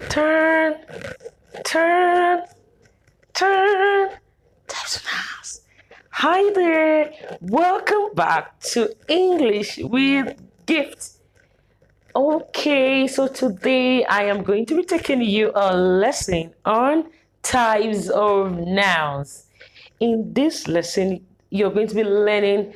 turn, turn, turn. Types of nouns. Hi there. Welcome back to English with Gift. Okay, so today I am going to be taking you a lesson on types of nouns. In this lesson, you're going to be learning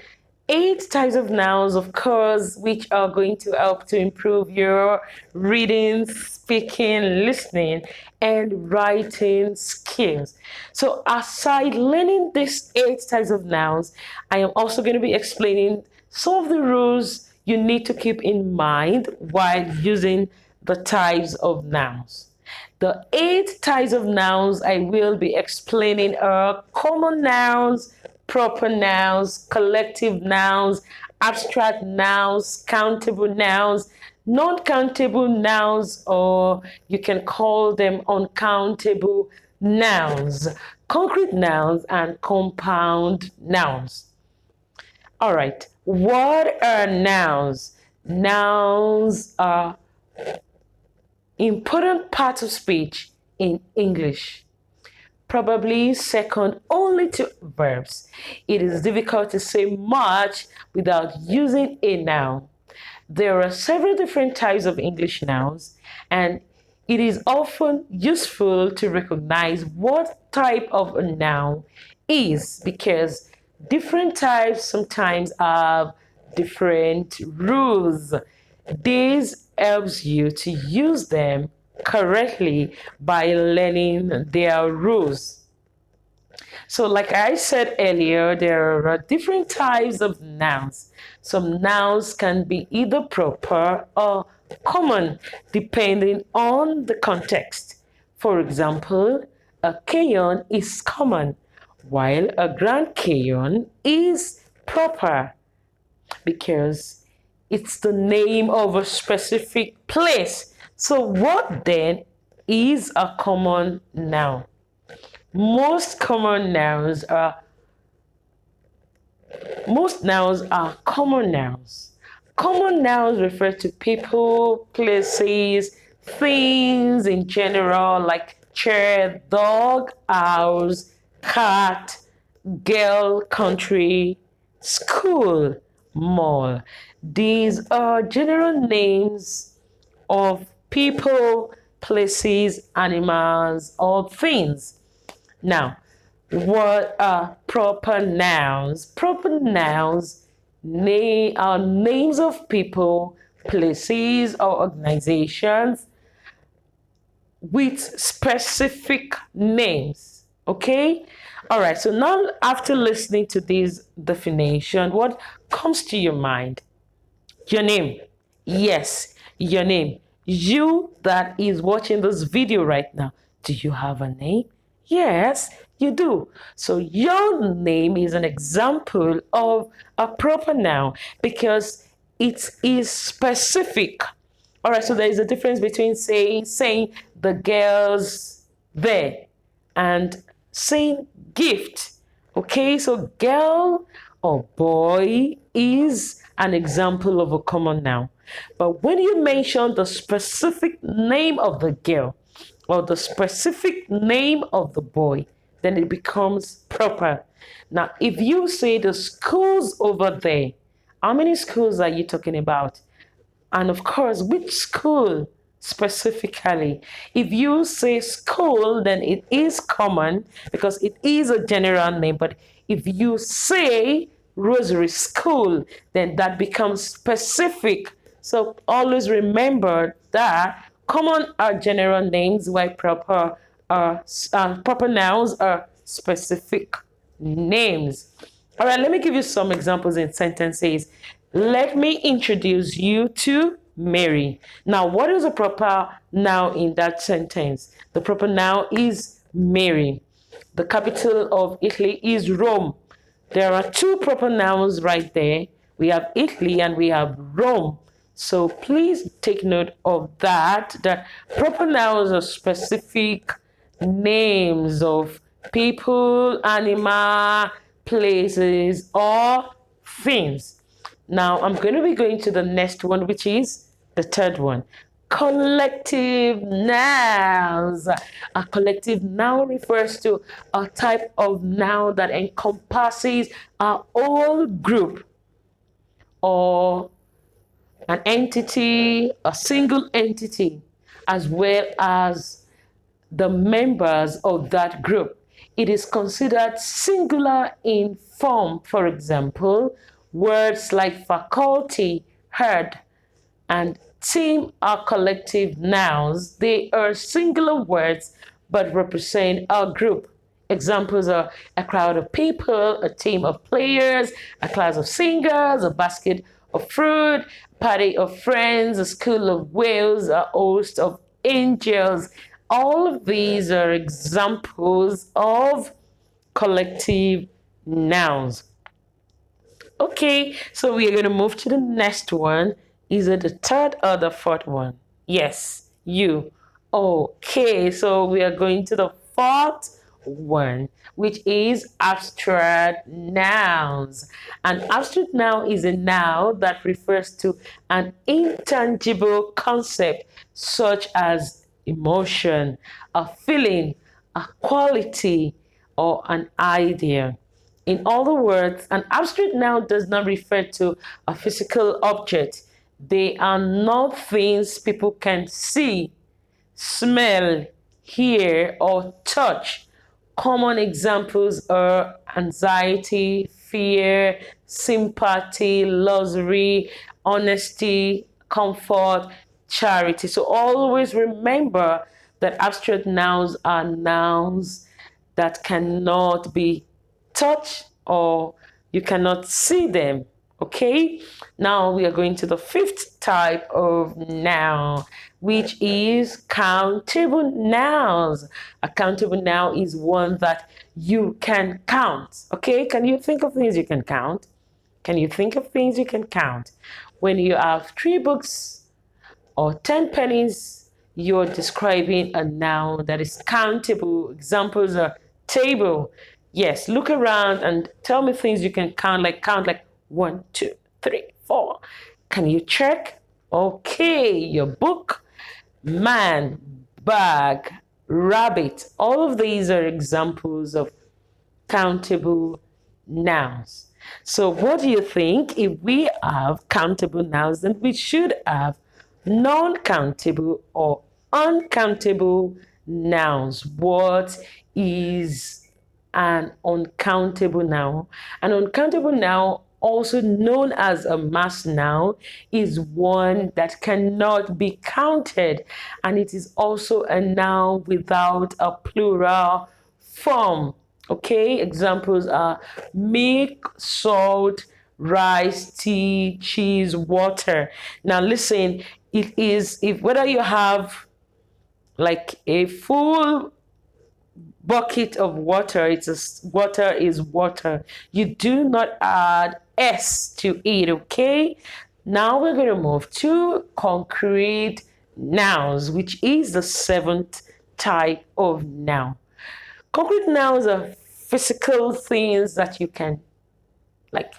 8 types of nouns, of course, which are going to help to improve your reading, speaking, listening, and writing skills. So, aside learning these 8 types of nouns, I am also going to be explaining some of the rules you need to keep in mind while using the types of nouns. The 8 types of nouns I will be explaining are common nouns, proper nouns, collective nouns, abstract nouns, countable nouns, non-countable nouns, or you can call them uncountable nouns, concrete nouns, and compound nouns. All right, what are nouns? Nouns are important part of speech in English, probably second only to verbs. It is difficult to say much without using a noun. There are several different types of English nouns, and it is often useful to recognize what type of a noun is because different types sometimes have different rules. This helps you to use them correctly by learning their rules. So, like I said earlier, there are different types of nouns. Some nouns can be either proper or common, depending on the context. For example, a Kenyan is common, while a Grand Kenyan is proper because it's the name of a specific place. So, what then is a common noun? Most common nouns are common nouns. Common nouns refer to people, places, things in general, like chair, dog, house, cat, girl, country, school, mall. These are general names of people, places, animals, or things. Now, what are proper nouns? Proper nouns are names of people, places, or organizations with specific names. Okay? All right, so now after listening to this definition, what comes to your mind? Your name. Yes, your name. You that is watching this video right now, do you have a name? Yes, you do. So your name is an example of a proper noun because it is specific. All right, so there is a difference between saying the girls there and saying gift. Okay, so girl or boy is an example of a common noun. But when you mention the specific name of the girl or the specific name of the boy, then it becomes proper. Now, if you say the schools over there, how many schools are you talking about? And of course, which school specifically? If you say school, then it is common because it is a general name. But if you say Rosary School, then that becomes specific. So always remember that common are general names, while proper nouns are specific names. All right, let me give you some examples in sentences. Let me introduce you to Mary. Now, what is a proper noun in that sentence? The proper noun is Mary. The capital of Italy is Rome. There are 2 proper nouns right there. We have Italy and we have Rome. So please take note of that. That proper nouns are specific names of people, animal, places, or things. Now I'm going to be going to the next one, which is the third one. collective nouns. A collective noun refers to a type of noun that encompasses a whole group or an entity, a single entity, as well as the members of that group. It is considered singular in form. For example, words like faculty, herd, and team are collective nouns. They are singular words but represent a group. Examples are a crowd of people, a team of players, a class of singers, a basket of fruit, a party of friends, a school of whales, a host of angels. All of these are examples of collective nouns. Okay, so we are going to move to the next one. Is it the third or the fourth one? Yes, you. Okay, so we are going to the fourth one, which is abstract nouns. An abstract noun is a noun that refers to an intangible concept such as emotion, a feeling, a quality, or an idea. In other words, an abstract noun does not refer to a physical object. They are not things people can see, smell, hear, or touch. Common examples are anxiety, fear, sympathy, luxury, honesty, comfort, charity. So always remember that abstract nouns are nouns that cannot be touched or you cannot see them. Okay, now we are going to the fifth type of noun, which is countable nouns. A countable noun is one that you can count. Okay, can you think of things you can count? Can you think of things you can count? When you have 3 books or 10 pennies, you're describing a noun that is countable. Examples are table. Yes, look around and tell me things you can count like 1, 2, 3, 4. Can you check? Okay, your book, man, bag, rabbit. All of these are examples of countable nouns. So what do you think? If we have countable nouns, then we should have non-countable or uncountable nouns. What is an uncountable noun? An uncountable noun, also known as a mass noun, is one that cannot be counted, and it is also a noun without a plural form. Okay, examples are milk, salt, rice, tea, cheese, water. Now listen, it is if whether you have like a full bucket of water, water is water. You do not add s to it. Okay, now we're going to move to concrete nouns, which is the seventh type of noun. Concrete nouns are physical things that you can like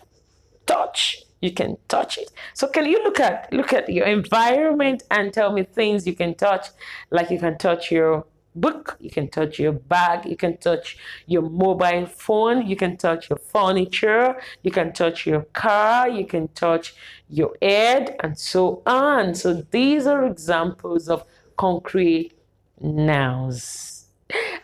touch. You can touch it. So can you look at your environment and tell me things you can touch? Like you can touch your book, you can touch your bag, you can touch your mobile phone, you can touch your furniture, you can touch your car, you can touch your head, and so on. So these are examples of concrete nouns.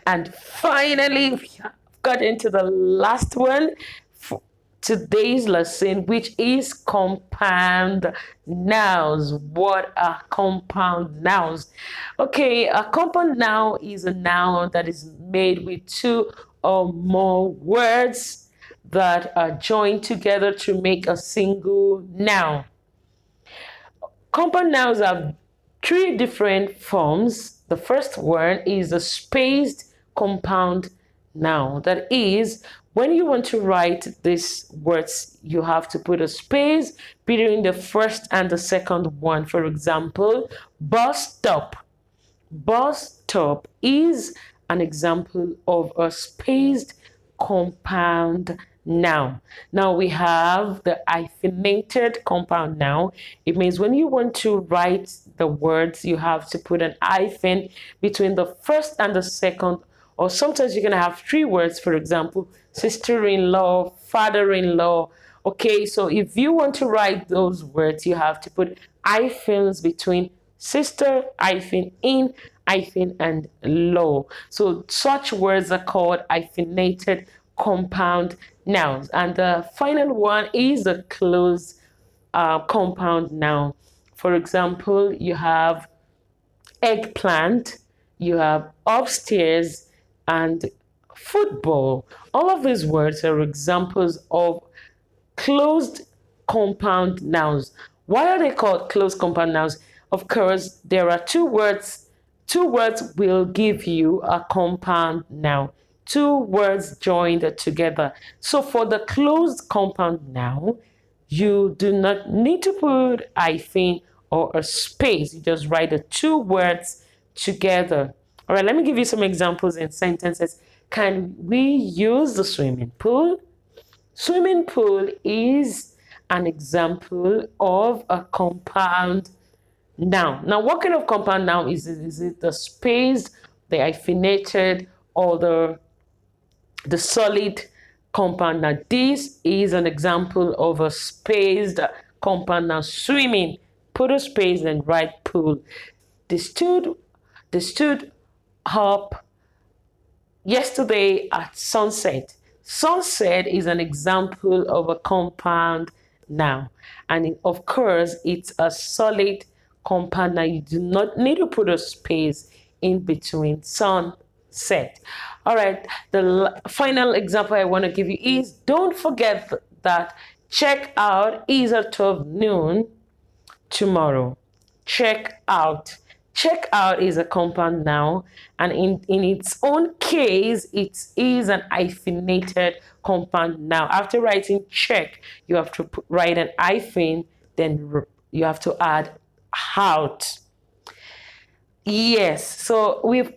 And finally, we have got into the last one for today's lesson, which is compound nouns. What are compound nouns? Okay, a compound noun is a noun that is made with 2 or more words that are joined together to make a single noun. Compound nouns have 3 different forms. The first one is a spaced compound noun. That is, when you want to write these words, you have to put a space between the first and the second one. For example, bus stop. Bus stop is an example of a spaced compound noun. Now we have the hyphenated compound noun. It means when you want to write the words, you have to put an hyphen between the first and the second, or sometimes you're going to have three words, for example, sister-in-law, father-in-law. Okay, so if you want to write those words, you have to put hyphens between sister, hyphen in, hyphen, and law. So such words are called hyphenated compound nouns. And the final one is a closed compound noun. For example, you have eggplant, you have upstairs, and football. All of these words are examples of closed compound nouns. Why are they called closed compound nouns? Of course, there are two words. Two words will give you a compound noun. Two words joined together. So for the closed compound noun, you do not need to put hyphen or a space. You just write the two words together. All right, let me give you some examples in sentences. Can we use the swimming pool? Swimming pool is an example of a compound noun. Now, what kind of compound noun is it? Is it the spaced, the hyphenated, or the solid compound? Now, this is an example of a spaced compound noun. Swimming, put a space and write pool. They stood up yesterday at sunset. Sunset is an example of a compound noun. And of course, it's a solid compound noun. You do not need to put a space in between sunset. All right, the final example I want to give you is, don't forget that check out is at 12 noon tomorrow. Check out. Check out is a compound noun, and in its own case, it is an hyphenated compound noun. After writing check, you have to write an hyphen, then you have to add out. Yes, so I've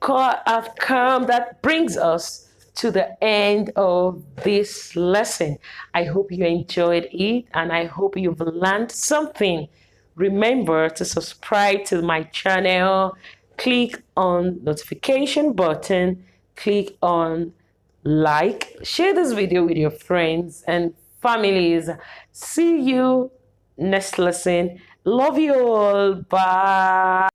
come, that brings us to the end of this lesson. I hope you enjoyed it, and I hope you've learned something. Remember to subscribe to my channel, click on notification button, click on like, share this video with your friends and families. See you next lesson. Love you all. Bye.